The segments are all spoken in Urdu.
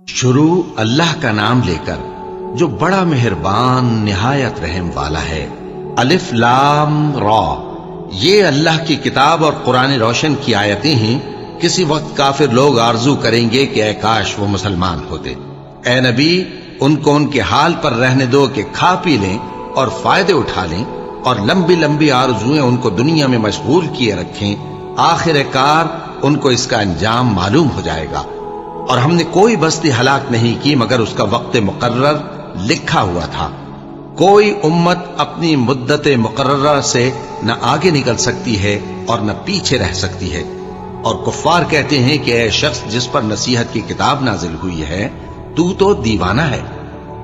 شروع اللہ کا نام لے کر جو بڑا مہربان نہایت رحم والا ہے۔ الف لام را، یہ اللہ کی کتاب اور قرآن روشن کی آیتیں ہیں۔ کسی وقت کافر لوگ آرزو کریں گے کہ اے کاش وہ مسلمان ہوتے۔ اے نبی، ان کو ان کے حال پر رہنے دو کہ کھا پی لیں اور فائدے اٹھا لیں، اور لمبی لمبی آرزویں ان کو دنیا میں مشغول کیے رکھیں۔ آخر کار ان کو اس کا انجام معلوم ہو جائے گا۔ اور ہم نے کوئی بستی ہلاک نہیں کی مگر اس کا وقت مقرر لکھا ہوا تھا۔ کوئی امت اپنی مدت مقررہ سے نہ آگے نکل سکتی ہے اور نہ پیچھے رہ سکتی ہے۔ اور کفار کہتے ہیں کہ اے شخص جس پر نصیحت کی کتاب نازل ہوئی ہے، تو دیوانہ ہے۔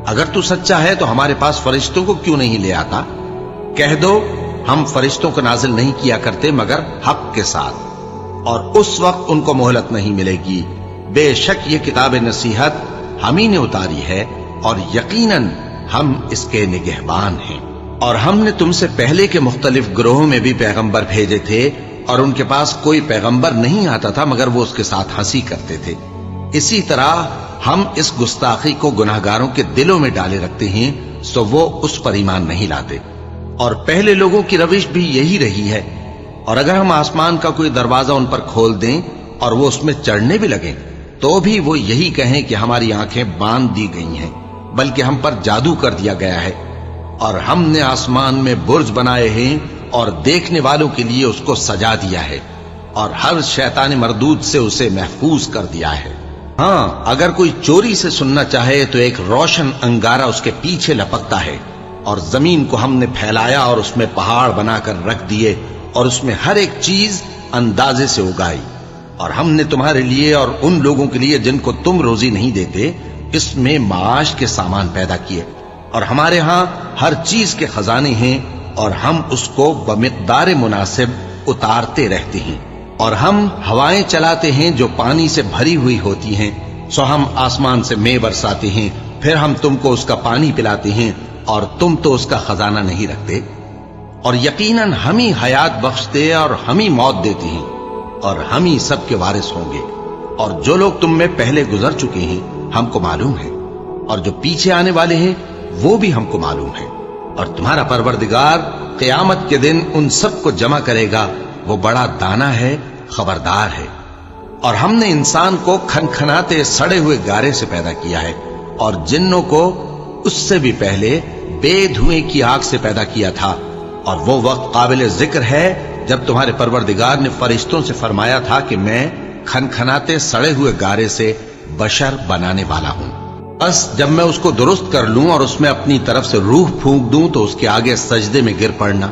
اگر تو سچا ہے تو ہمارے پاس فرشتوں کو کیوں نہیں لے آتا؟ کہہ دو ہم فرشتوں کو نازل نہیں کیا کرتے مگر حق کے ساتھ، اور اس وقت ان کو مہلت نہیں ملے گی۔ بے شک یہ کتاب نصیحت ہم ہی نے اتاری ہے، اور یقیناً ہم اس کے نگہبان ہیں۔ اور ہم نے تم سے پہلے کے مختلف گروہوں میں بھی پیغمبر بھیجے تھے، اور ان کے پاس کوئی پیغمبر نہیں آتا تھا مگر وہ اس کے ساتھ ہنسی کرتے تھے۔ اسی طرح ہم اس گستاخی کو گناہگاروں کے دلوں میں ڈالے رکھتے ہیں، سو وہ اس پر ایمان نہیں لاتے۔ اور پہلے لوگوں کی روش بھی یہی رہی ہے۔ اور اگر ہم آسمان کا کوئی دروازہ ان پر کھول دیں اور وہ اس میں چڑھنے بھی لگیں تو بھی وہ یہی کہیں کہ ہماری آنکھیں باندھ دی گئی ہیں، بلکہ ہم پر جادو کر دیا گیا ہے۔ اور ہم نے آسمان میں برج بنائے ہیں اور دیکھنے والوں کے لیے اس کو سجا دیا ہے، اور ہر شیطان مردود سے اسے محفوظ کر دیا ہے۔ ہاں، اگر کوئی چوری سے سننا چاہے تو ایک روشن انگارہ اس کے پیچھے لپکتا ہے۔ اور زمین کو ہم نے پھیلایا اور اس میں پہاڑ بنا کر رکھ دیے، اور اس میں ہر ایک چیز اندازے سے اگائی۔ اور ہم نے تمہارے لیے اور ان لوگوں کے لیے جن کو تم روزی نہیں دیتے اس میں معاش کے سامان پیدا کیے۔ اور ہمارے ہاں ہر چیز کے خزانے ہیں، اور ہم اس کو بمقدار مناسب اتارتے رہتے ہیں۔ اور ہم ہوائیں چلاتے ہیں جو پانی سے بھری ہوئی ہوتی ہیں، سو ہم آسمان سے مے برساتے ہیں، پھر ہم تم کو اس کا پانی پلاتے ہیں، اور تم تو اس کا خزانہ نہیں رکھتے۔ اور یقیناً ہم ہی حیات بخشتے اور ہم ہی موت دیتے ہیں، اور ہم ہی سب کے وارث ہوں گے۔ اور جو لوگ تم میں پہلے گزر چکے ہیں ہم کو معلوم ہے، اور جو پیچھے آنے والے ہیں وہ بھی ہم کو معلوم ہے۔ اور تمہارا پروردگار قیامت کے دن ان سب کو جمع کرے گا، وہ بڑا دانا ہے، خبردار ہے۔ اور ہم نے انسان کو کھنکھناتے سڑے ہوئے گارے سے پیدا کیا ہے، اور جنوں کو اس سے بھی پہلے بے دھوئیں کی آگ سے پیدا کیا تھا۔ اور وہ وقت قابل ذکر ہے جب تمہارے پروردگار نے فرشتوں سے فرمایا تھا کہ میں کھنکھناتے سڑے ہوئے گارے سے بشر بنانے والا ہوں، بس جب میں اس کو درست کر لوں اور اس میں اپنی طرف سے روح پھونک دوں تو اس کے آگے سجدے میں گر پڑنا۔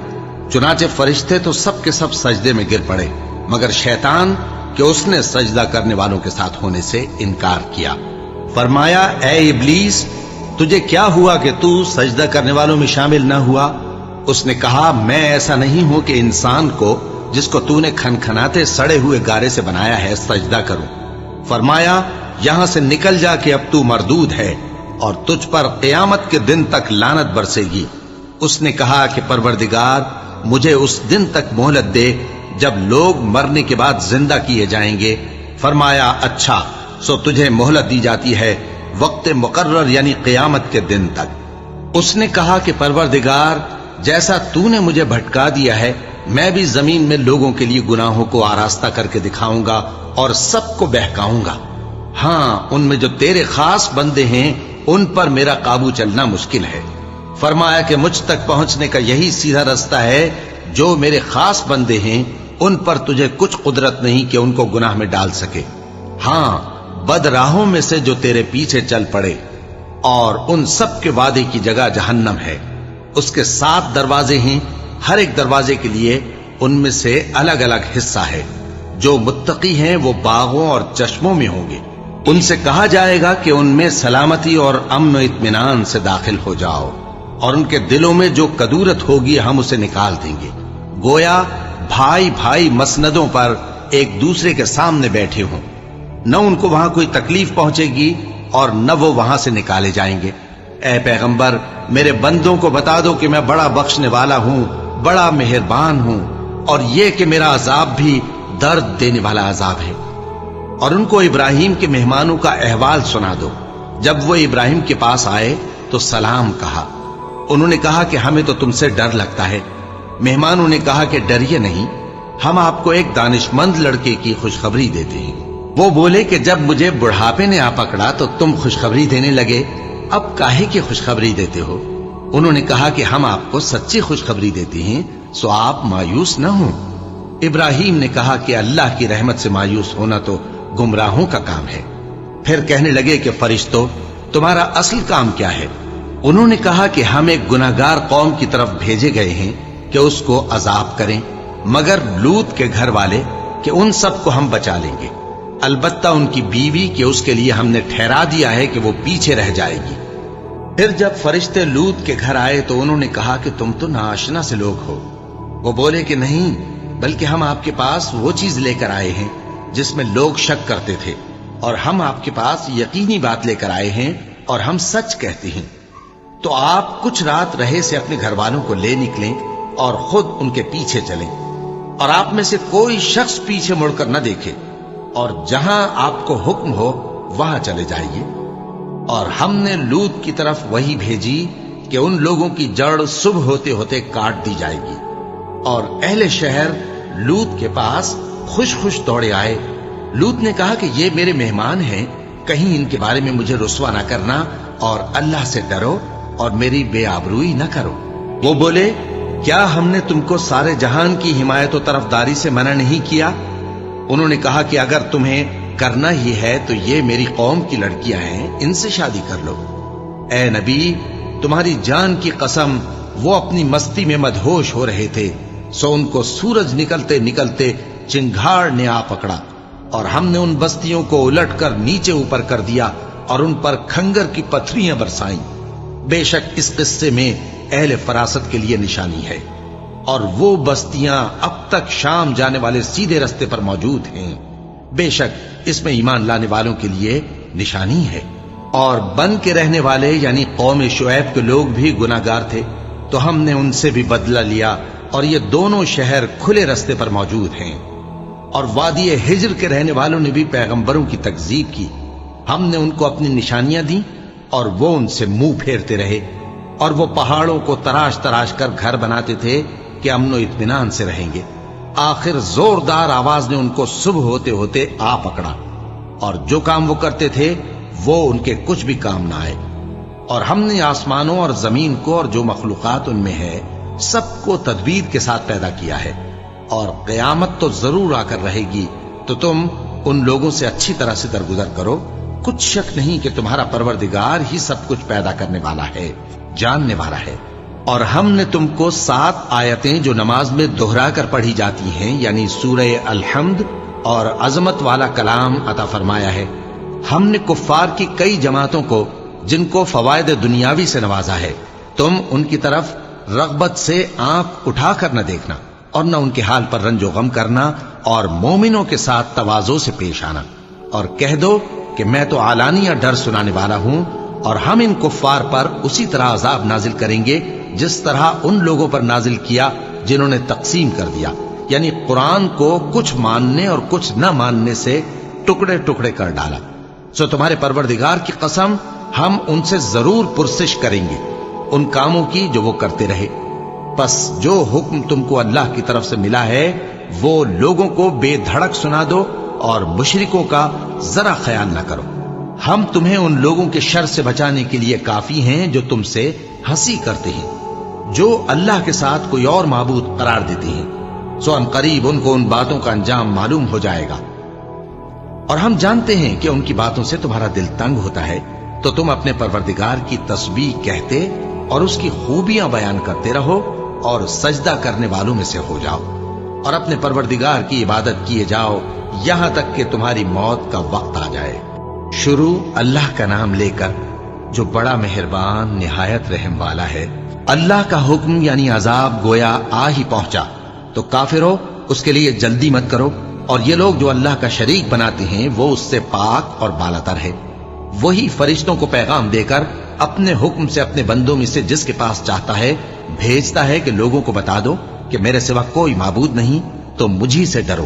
چنانچہ فرشتے تو سب کے سب سجدے میں گر پڑے مگر شیطان کہ اس نے سجدہ کرنے والوں کے ساتھ ہونے سے انکار کیا۔ فرمایا اے ابلیس، تجھے کیا ہوا کہ تو سجدہ کرنے والوں میں شامل نہ ہوا؟ اس نے کہا میں ایسا نہیں ہوں کہ انسان کو جس کو تو نے کھنکھناتے سڑے ہوئے گارے سے بنایا ہے سجدہ کروں۔ فرمایا یہاں سے نکل جا کہ اب تو مردود ہے، اور تجھ پر قیامت کے دن تک لعنت برسے گی۔ اس نے کہا کہ پروردگار مجھے اس دن تک مہلت دے جب لوگ مرنے کے بعد زندہ کیے جائیں گے۔ فرمایا اچھا، سو تجھے مہلت دی جاتی ہے وقت مقرر یعنی قیامت کے دن تک۔ اس نے کہا کہ پروردگار جیسا تو نے مجھے بھٹکا دیا ہے میں بھی زمین میں لوگوں کے لیے گناہوں کو آراستہ کر کے دکھاؤں گا اور سب کو بہکاؤں گا۔ ہاں، ان میں جو تیرے خاص بندے ہیں ان پر میرا قابو چلنا مشکل ہے۔ فرمایا کہ مجھ تک پہنچنے کا یہی سیدھا رستہ ہے، جو میرے خاص بندے ہیں ان پر تجھے کچھ قدرت نہیں کہ ان کو گناہ میں ڈال سکے۔ ہاں، بد راہوں میں سے جو تیرے پیچھے چل پڑے، اور ان سب کے وعدے کی جگہ جہنم ہے۔ اس کے 7 دروازے ہیں، ہر ایک دروازے کے لیے ان میں سے الگ الگ حصہ ہے۔ جو متقی ہیں وہ باغوں اور چشموں میں ہوں گے۔ ان سے کہا جائے گا کہ ان میں سلامتی اور امن و اطمینان سے داخل ہو جاؤ، اور ان کے دلوں میں جو کدورت ہوگی ہم اسے نکال دیں گے، گویا بھائی بھائی مسندوں پر ایک دوسرے کے سامنے بیٹھے ہوں۔ نہ ان کو وہاں کوئی تکلیف پہنچے گی اور نہ وہ وہاں سے نکالے جائیں گے۔ اے پیغمبر میرے بندوں کو بتا دو کہ میں بڑا بخشنے والا ہوں، بڑا مہربان ہوں، اور یہ کہ میرا عذاب بھی درد دینے والا عذاب ہے۔ اور ان کو ابراہیم کے مہمانوں کا احوال سنا دو۔ جب وہ ابراہیم کے پاس آئے تو سلام کہا۔ انہوں نے کہا کہ ہمیں تو تم سے ڈر لگتا ہے۔ مہمانوں نے کہا کہ ڈریے نہیں، ہم آپ کو ایک دانشمند لڑکے کی خوشخبری دیتے ہیں۔ وہ بولے کہ جب مجھے بڑھاپے نے آ پکڑا تو تم خوشخبری دینے لگے، اب کاہے کی خوشخبری دیتے ہو؟ انہوں نے کہا کہ ہم آپ کو سچی خوشخبری دیتے ہیں، سو آپ مایوس نہ ہوں۔ ابراہیم نے کہا کہ اللہ کی رحمت سے مایوس ہونا تو گمراہوں کا کام ہے۔ پھر کہنے لگے کہ فرشتوں، تمہارا اصل کام کیا ہے؟ انہوں نے کہا کہ ہم ایک گناہگار قوم کی طرف بھیجے گئے ہیں کہ اس کو عذاب کریں، مگر لوط کے گھر والے کہ ان سب کو ہم بچا لیں گے، البتہ ان کی بیوی کہ اس کے لیے ہم نے ٹھہرا دیا ہے کہ وہ پیچھے رہ جائے گی۔ پھر جب فرشتے لوط کے گھر آئے تو انہوں نے کہا کہ تم تو ناآشنا سے لوگ ہو۔ وہ بولے کہ نہیں، بلکہ ہم آپ کے پاس وہ چیز لے کر آئے ہیں جس میں لوگ شک کرتے تھے، اور ہم آپ کے پاس یقینی بات لے کر آئے ہیں اور ہم سچ کہتے ہیں۔ تو آپ کچھ رات رہے سے اپنے گھر والوں کو لے نکلیں اور خود ان کے پیچھے چلیں، اور آپ میں سے کوئی شخص پیچھے مڑ کر نہ دیکھے، اور جہاں آپ کو حکم ہو وہاں چلے جائیے۔ اور ہم نے لوط کی طرف وہی بھیجی کہ ان لوگوں کی جڑ صبح ہوتے ہوتے کاٹ دی جائے گی۔ اور اہل شہر لوط کے پاس خوش خوش دوڑے آئے۔ لوط نے کہا کہ یہ میرے مہمان ہیں، کہیں ان کے بارے میں مجھے رسوا نہ کرنا، اور اللہ سے ڈرو اور میری بے آبروئی نہ کرو۔ وہ بولے، کیا ہم نے تم کو سارے جہان کی حمایت و طرفداری سے منع نہیں کیا؟ انہوں نے کہا کہ اگر تمہیں کرنا ہی ہے تو یہ میری قوم کی لڑکیاں ہیں، ان سے شادی کر لو۔ اے نبی، تمہاری جان کی قسم، وہ اپنی مستی میں مدہوش ہو رہے تھے، سو ان کو سورج نکلتے نکلتے چنگھاڑ نے آ پکڑا، اور ہم نے ان بستیوں کو الٹ کر نیچے اوپر کر دیا اور ان پر کھنگر کی پتھریاں برسائیں۔ بے شک اس قصے میں اہل فراست کے لیے نشانی ہے، اور وہ بستیاں اب تک شام جانے والے سیدھے رستے پر موجود ہیں۔ بے شک اس میں ایمان لانے والوں کے لیے نشانی ہے۔ اور بن کے رہنے والے یعنی قوم شعیب کے لوگ بھی گناہگار تھے، تو ہم نے ان سے بھی بدلہ لیا، اور یہ دونوں شہر کھلے رستے پر موجود ہیں۔ اور وادی ہجر کے رہنے والوں نے بھی پیغمبروں کی تکذیب کی، ہم نے ان کو اپنی نشانیاں دی اور وہ ان سے منہ پھیرتے رہے، اور وہ پہاڑوں کو تراش تراش کر گھر بناتے تھے کہ امن و اطمینان سے رہیں گے۔ آخر زوردار آواز نے ان کو صبح ہوتے ہوتے آ پکڑا، اور جو کام وہ کرتے تھے وہ ان کے کچھ بھی کام نہ آئے۔ اور ہم نے آسمانوں اور زمین کو اور جو مخلوقات ان میں ہے سب کو تدبیر کے ساتھ پیدا کیا ہے، اور قیامت تو ضرور آ کر رہے گی، تو تم ان لوگوں سے اچھی طرح سے درگزر کرو۔ کچھ شک نہیں کہ تمہارا پروردگار ہی سب کچھ پیدا کرنے والا ہے، جاننے والا ہے۔ اور ہم نے تم کو 7 آیتیں جو نماز میں دہرا کر پڑھی جاتی ہیں، یعنی سورہ الحمد اور عظمت والا کلام عطا فرمایا ہے۔ ہم نے کفار کی کئی جماعتوں کو جن کو فوائد دنیاوی سے نوازا ہے، تم ان کی طرف رغبت سے آنکھ اٹھا کر نہ دیکھنا، اور نہ ان کے حال پر رنج و غم کرنا، اور مومنوں کے ساتھ تواضع سے پیش آنا، اور کہہ دو کہ میں تو اعلانیہ ڈر سنانے والا ہوں، اور ہم ان کفار پر اسی طرح عذاب نازل کریں گے جس طرح ان لوگوں پر نازل کیا جنہوں نے تقسیم کر دیا، یعنی قرآن کو کچھ ماننے اور کچھ نہ ماننے سے ٹکڑے ٹکڑے کر ڈالا۔ سو تمہارے پروردگار کی قسم، ہم ان سے ضرور پرسش کریں گے ان کاموں کی جو وہ کرتے رہے۔ پس جو حکم تم کو اللہ کی طرف سے ملا ہے وہ لوگوں کو بے دھڑک سنا دو، اور مشرکوں کا ذرا خیال نہ کرو۔ ہم تمہیں ان لوگوں کے شر سے بچانے کے لیے کافی ہیں جو تم سے ہنسی کرتے ہیں، جو اللہ کے ساتھ کوئی اور معبود قرار دیتے ہیں، سو ان قریب ان کو ان باتوں کا انجام معلوم ہو جائے گا۔ اور ہم جانتے ہیں کہ ان کی باتوں سے تمہارا دل تنگ ہوتا ہے، تو تم اپنے پروردگار کی تسبیح کہتے اور اس کی خوبیاں بیان کرتے رہو، اور سجدہ کرنے والوں میں سے ہو جاؤ، اور اپنے پروردگار کی عبادت کیے جاؤ یہاں تک کہ تمہاری موت کا وقت آ جائے۔ شروع اللہ کا نام لے کر جو بڑا مہربان نہایت رحم والا ہے۔ اللہ کا حکم یعنی عذاب گویا آ ہی پہنچا، تو کافرو اس کے لیے جلدی مت کرو، اور یہ لوگ جو اللہ کا شریک بناتے ہیں وہ اس سے پاک اور بالاتر ہے۔ وہی فرشتوں کو پیغام دے کر اپنے حکم سے اپنے بندوں میں سے جس کے پاس چاہتا ہے بھیجتا ہے کہ لوگوں کو بتا دو کہ میرے سوا کوئی معبود نہیں، تو مجھی سے ڈرو۔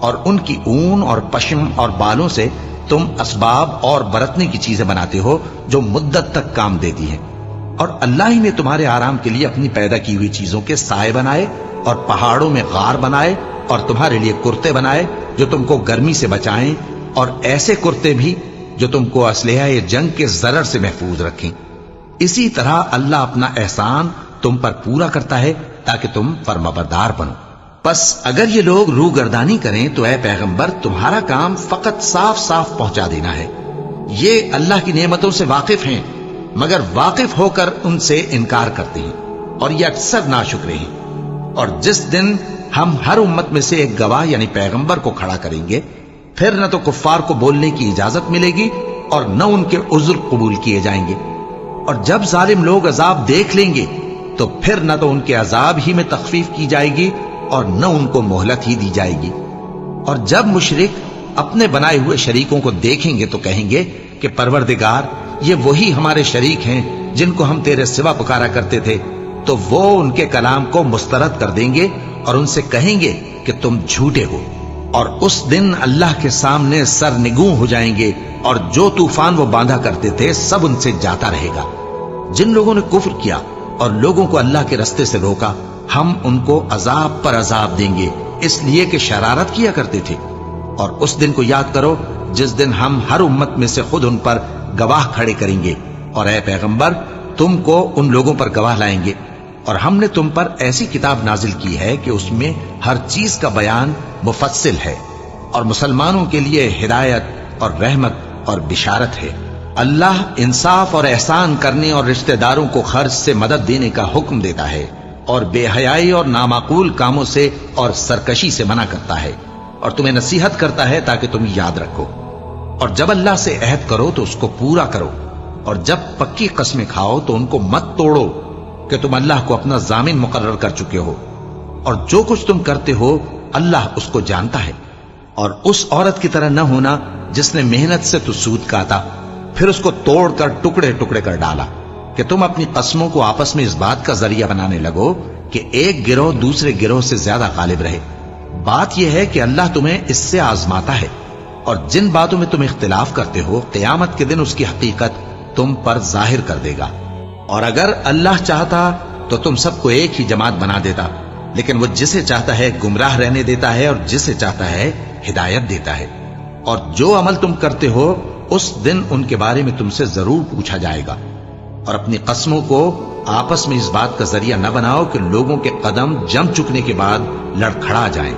اور ان کی اون اور پشم اور بالوں سے تم اسباب اور برتنے کی چیزیں بناتے ہو جو مدت تک کام دیتی ہیں. اور اللہ ہی نے تمہارے آرام کے لیے اپنی پیدا کی ہوئی چیزوں کے سائے بنائے اور پہاڑوں میں غار بنائے اور تمہارے لیے کرتے بنائے جو تم کو گرمی سے بچائیں، اور ایسے کرتے بھی جو تم کو اسلحہ جنگ کے ضرر سے محفوظ رکھیں. اسی طرح اللہ اپنا احسان تم پر پورا کرتا ہے تاکہ تم فرمانبردار بنو. پس اگر یہ لوگ روگردانی کریں تو اے پیغمبر تمہارا کام فقط صاف صاف پہنچا دینا ہے. یہ اللہ کی نعمتوں سے واقف ہیں مگر واقف ہو کر ان سے انکار کرتے ہیں اور یہ اکثر ناشکرے ہیں. اور جس دن ہم ہر امت میں سے ایک گواہ یعنی پیغمبر کو کھڑا کریں گے، پھر نہ تو کفار کو بولنے کی اجازت ملے گی اور نہ ان کے عذر قبول کیے جائیں گے. اور جب ظالم لوگ عذاب دیکھ لیں گے تو پھر نہ تو ان کے عذاب ہی میں تخفیف کی جائے گی اور نہ ان کو مہلت ہی دی جائے گی. اور جب مشرک اپنے بنائے ہوئے شریکوں کو دیکھیں گے تو کہیں گے کہ پروردگار یہ وہی ہمارے شریک ہیں جن کو ہم تیرے سوا پکارا کرتے تھے. تو وہ ان کے کلام کو مسترد کر دیں گے اور ان سے کہیں گے کہ تم جھوٹے ہو. اور اس دن اللہ کے سامنے سرنگوں ہو جائیں گے اور جو طوفان وہ باندھا کرتے تھے سب ان سے جاتا رہے گا. جن لوگوں نے کفر کیا اور لوگوں کو اللہ کے رستے سے روکا، ہم ان کو عذاب پر عذاب دیں گے اس لیے کہ شرارت کیا کرتے تھے. اور اس دن کو یاد کرو جس دن ہم ہر امت میں سے خود ان پر گواہ کھڑے کریں گے، اور اے پیغمبر تم کو ان لوگوں پر گواہ لائیں گے. اور ہم نے تم پر ایسی کتاب نازل کی ہے کہ اس میں ہر چیز کا بیان مفصل ہے اور مسلمانوں کے لیے ہدایت اور رحمت اور بشارت ہے. اللہ انصاف اور احسان کرنے اور رشتہ داروں کو خرچ سے مدد دینے کا حکم دیتا ہے اور بے حیائی اور نامعقول کاموں سے اور سرکشی سے منع کرتا ہے، اور تمہیں نصیحت کرتا ہے تاکہ تم یاد رکھو. اور جب اللہ سے عہد کرو تو اس کو پورا کرو، اور جب پکی قسمیں کھاؤ تو ان کو مت توڑو کہ تم اللہ کو اپنا ضامن مقرر کر چکے ہو، اور جو کچھ تم کرتے ہو اللہ اس کو جانتا ہے. اور اس عورت کی طرح نہ ہونا جس نے محنت سے تو سود کاتا پھر اس کو توڑ کر ٹکڑے ٹکڑے کر ڈالا، کہ تم اپنی قسموں کو آپس میں اس بات کا ذریعہ بنانے لگو کہ ایک گروہ دوسرے گروہ سے زیادہ غالب رہے. بات یہ ہے کہ اللہ تمہیں اس سے آزماتا ہے، اور جن باتوں میں تم اختلاف کرتے ہو قیامت کے دن اس کی حقیقت تم پر ظاہر کر دے گا. اور اگر اللہ چاہتا تو تم سب کو ایک ہی جماعت بنا دیتا، لیکن وہ جسے چاہتا ہے گمراہ رہنے دیتا ہے اور جسے چاہتا ہے ہدایت دیتا ہے. اور جو عمل تم کرتے ہو اس دن ان کے بارے میں تم سے ضرور پوچھا جائے گا. اور اپنی قسموں کو آپس میں اس بات کا ذریعہ نہ بناؤ کہ لوگوں کے قدم جم چکنے کے بعد لڑکھڑا جائیں.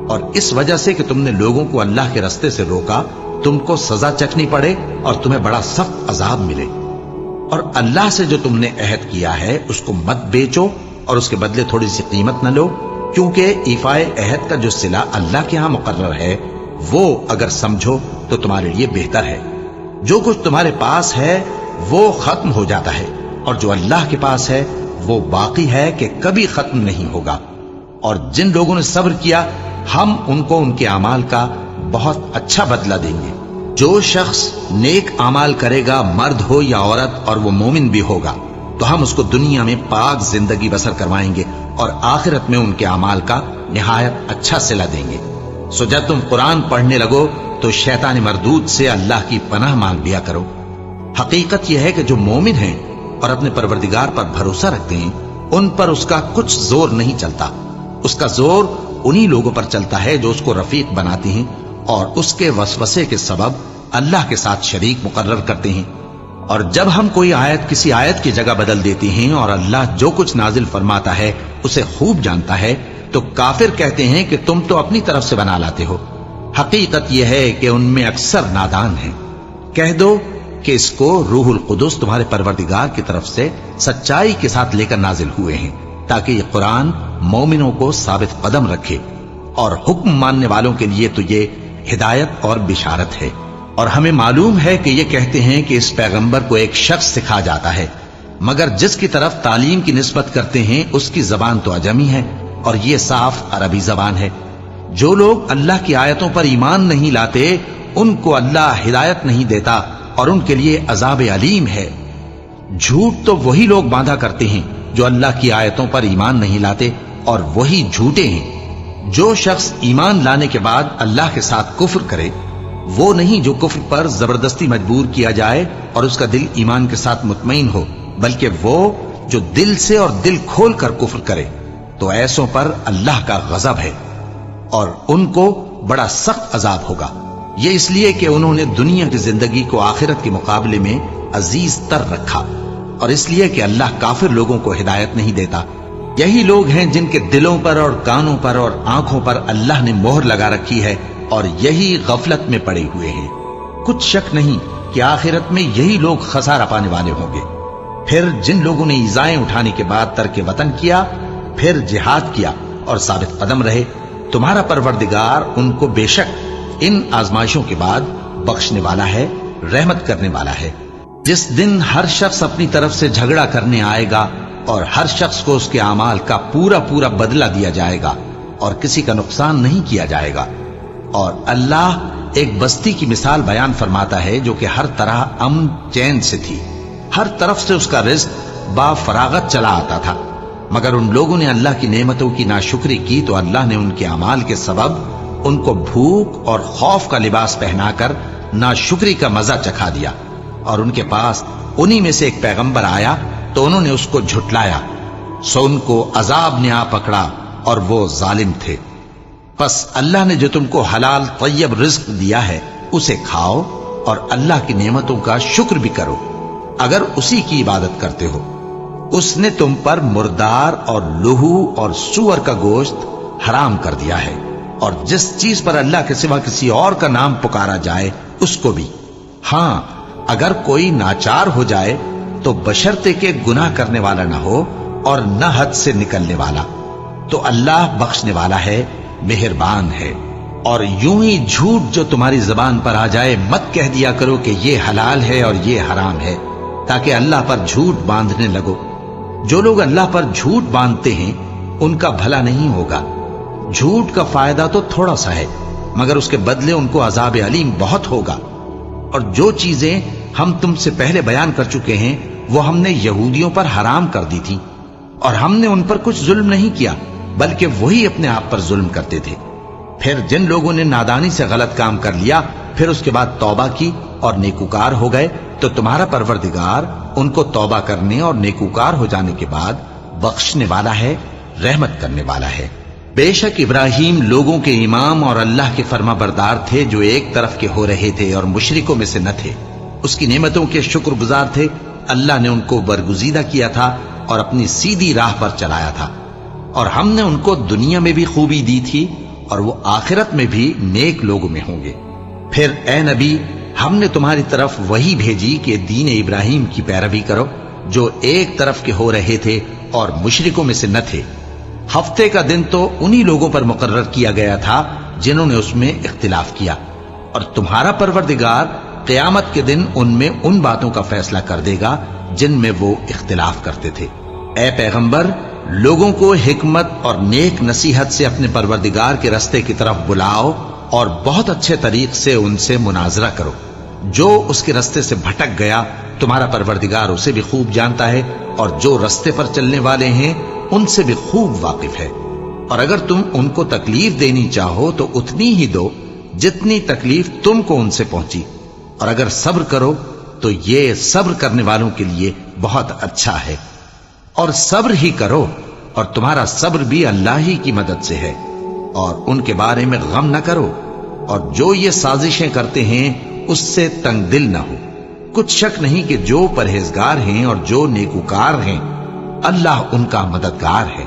اور اس وجہ سے کہ تم نے لوگوں کو اللہ کے رستے سے روکا تم کو سزا چکھنی پڑے اور تمہیں بڑا سخت عذاب ملے. اور اللہ سے جو تم نے عہد کیا ہے اس کو مت بیچو اور اس کے بدلے تھوڑی سی قیمت نہ لو، کیونکہ ایفائے عہد کا جو صلہ اللہ کے ہاں مقرر ہے وہ اگر سمجھو تو تمہارے لیے بہتر ہے. جو کچھ تمہارے پاس ہے وہ ختم ہو جاتا ہے، اور جو اللہ کے پاس ہے وہ باقی ہے کہ کبھی ختم نہیں ہوگا. اور جن لوگوں نے صبر کیا ہم ان کو ان کے اعمال کا بہت اچھا بدلہ دیں گے. جو شخص نیک اعمال کرے گا مرد ہو یا عورت اور وہ مومن بھی ہوگا تو ہم اس کو دنیا میں پاک زندگی بسر کروائیں گے اور آخرت میں ان کے اعمال کا نہایت اچھا صلہ دیں گے. سو جب تم قرآن پڑھنے لگو تو شیطان مردود سے اللہ کی پناہ مانگ لیا کرو. حقیقت یہ ہے کہ جو مومن ہیں اور اپنے پروردگار پر بھروسہ رکھتے ہیں ان پر اس کا کچھ زور نہیں چلتا. اس کا زور انہی لوگوں پر چلتا ہے جو اس کو رفیق بناتے ہیں اور اس کے وسوسے کے سبب اللہ کے ساتھ شریک مقرر کرتے ہیں. اور جب ہم کوئی آیت کسی آیت کی جگہ بدل دیتے ہیں اور اللہ جو کچھ نازل فرماتا ہے اسے خوب جانتا ہے تو کافر کہتے ہیں کہ تم تو اپنی طرف سے بنا لاتے ہو. حقیقت یہ ہے کہ ان میں اکثر نادان ہیں. کہہ دو کہ اس کو روح القدس تمہارے پروردگار کی طرف سے سچائی کے ساتھ لے کر نازل ہوئے ہیں تاکہ یہ قرآن مومنوں کو ثابت قدم رکھے، اور حکم ماننے والوں کے لیے تو یہ ہدایت اور بشارت ہے. اور ہمیں معلوم ہے کہ یہ کہتے ہیں کہ اس پیغمبر کو ایک شخص سکھا جاتا ہے، مگر جس کی طرف تعلیم کی نسبت کرتے ہیں اس کی زبان تو عجمی ہے اور یہ صاف عربی زبان ہے. جو لوگ اللہ کی آیتوں پر ایمان نہیں لاتے ان کو اللہ ہدایت نہیں دیتا اور ان کے لیے عذاب علیم ہے. جھوٹ تو وہی لوگ باندھا کرتے ہیں جو اللہ کی آیتوں پر ایمان نہیں لاتے اور وہی جھوٹے ہیں. جو شخص ایمان لانے کے بعد اللہ کے ساتھ کفر کرے وہ نہیں جو کفر پر زبردستی مجبور کیا جائے اور اس کا دل ایمان کے ساتھ مطمئن ہو، بلکہ وہ جو دل سے اور دل کھول کر کفر کرے، تو ایسوں پر اللہ کا غضب ہے اور ان کو بڑا سخت عذاب ہوگا۔ یہ اس لیے کہ انہوں نے دنیا کی زندگی کو آخرت کے مقابلے میں عزیز تر رکھا، اور اس لیے کہ اللہ کافر لوگوں کو ہدایت نہیں دیتا۔ یہی لوگ ہیں جن کے دلوں پر اور کانوں پر اور آنکھوں پر اللہ نے مہر لگا رکھی ہے، اور یہی غفلت میں پڑے ہوئے ہیں۔ کچھ شک نہیں کہ آخرت میں یہی لوگ خسارہ پانے والے ہوں گے۔ پھر جن لوگوں نے ایذائیں اٹھانے کے بعد ترک وطن کیا، پھر جہاد کیا اور ثابت قدم رہے، تمہارا پروردگار ان کو بے شک ان آزمائشوں کے بعد بخشنے والا ہے، رحمت کرنے والا ہے۔ جس دن ہر شخص اپنی طرف سے جھگڑا کرنے آئے گا اور ہر شخص کو اس کے اعمال کا پورا پورا بدلہ دیا جائے گا اور کسی کا نقصان نہیں کیا جائے گا۔ اور اللہ ایک بستی کی مثال بیان فرماتا ہے جو کہ ہر طرح امن چین سے تھی، ہر طرف سے اس کا رزق با فراغت چلا آتا تھا، مگر ان لوگوں نے اللہ کی نعمتوں کی ناشکری کی تو اللہ نے ان کے اعمال کے سبب ان کو بھوک اور خوف کا لباس پہنا کر ناشکری کا مزہ چکھا دیا، اور ان کے پاس انہی میں سے ایک پیغمبر آیا تو انہوں نے اس کو جھٹلایا، سو ان کو عذاب نے آ پکڑا اور وہ ظالم تھے۔ پس اللہ نے جو تم کو حلال طیب رزق دیا ہے اسے کھاؤ اور اللہ کی نعمتوں کا شکر بھی کرو اگر اسی کی عبادت کرتے ہو۔ اس نے تم پر مردار اور لہو اور سور کا گوشت حرام کر دیا ہے، اور جس چیز پر اللہ کے سوا کسی اور کا نام پکارا جائے اس کو بھی۔ ہاں اگر کوئی ناچار ہو جائے تو بشرطے کہ گناہ کرنے والا نہ ہو اور نہ حد سے نکلنے والا، تو اللہ بخشنے والا ہے، مہربان ہے۔ اور یوں ہی جھوٹ جو تمہاری زبان پر آ جائے مت کہہ دیا کرو کہ یہ حلال ہے اور یہ حرام ہے، تاکہ اللہ پر جھوٹ باندھنے لگو۔ جو لوگ اللہ پر جھوٹ باندھتے ہیں ان کا بھلا نہیں ہوگا۔ جھوٹ کا فائدہ تو تھوڑا سا ہے، مگر اس کے بدلے ان کو عذاب علیم بہت ہوگا۔ اور جو چیزیں ہم تم سے پہلے بیان کر چکے ہیں وہ ہم نے یہودیوں پر حرام کر دی تھی، اور ہم نے ان پر کچھ ظلم نہیں کیا بلکہ وہی اپنے آپ پر ظلم کرتے تھے۔ پھر جن لوگوں نے نادانی سے غلط کام کر لیا پھر اس کے بعد توبہ کی اور نیکوکار ہو گئے تو تمہارا پروردگار ان کو توبہ کرنے اور نیکوکار ہو جانے کے بعد بخشنے والا ہے، رحمت کرنے والا ہے۔ بے شک ابراہیم لوگوں کے امام اور اللہ کے فرما بردار تھے جو ایک طرف کے ہو رہے تھے اور مشرکوں میں سے نہ تھے، اس کی نعمتوں کے شکر گزار تھے۔ اللہ نے ان کو برگزیدہ کیا تھا اور اپنی سیدھی راہ پر چلایا تھا، اور ہم نے ان کو دنیا میں بھی خوبی دی تھی اور وہ آخرت میں بھی نیک لوگوں میں ہوں گے۔ پھر اے نبی ہم نے تمہاری طرف وہی بھیجی کہ دین ابراہیم کی پیروی کرو جو ایک طرف کے ہو رہے تھے اور مشرکوں میں سے نہ تھے۔ ہفتے کا دن تو انہی لوگوں پر مقرر کیا گیا تھا جنہوں نے اس میں اختلاف کیا، اور تمہارا پروردگار قیامت کے دن ان میں ان باتوں کا فیصلہ کر دے گا جن میں وہ اختلاف کرتے تھے۔ اے پیغمبر لوگوں کو حکمت اور نیک نصیحت سے اپنے پروردگار کے رستے کی طرف بلاؤ اور بہت اچھے طریق سے ان سے مناظرہ کرو۔ جو اس کے رستے سے بھٹک گیا تمہارا پروردگار اسے بھی خوب جانتا ہے، اور جو رستے پر چلنے والے ہیں ان سے بھی خوب واقف ہے۔ اور اگر تم ان کو تکلیف دینی چاہو تو اتنی ہی دو جتنی تکلیف تم کو ان سے پہنچی، اور اگر صبر کرو تو یہ صبر کرنے والوں کے لیے بہت اچھا ہے۔ اور صبر ہی کرو، اور تمہارا صبر بھی اللہ ہی کی مدد سے ہے، اور ان کے بارے میں غم نہ کرو، اور جو یہ سازشیں کرتے ہیں اس سے تنگ دل نہ ہو۔ کچھ شک نہیں کہ جو پرہیزگار ہیں اور جو نیکوکار ہیں اللہ ان کا مددگار ہے۔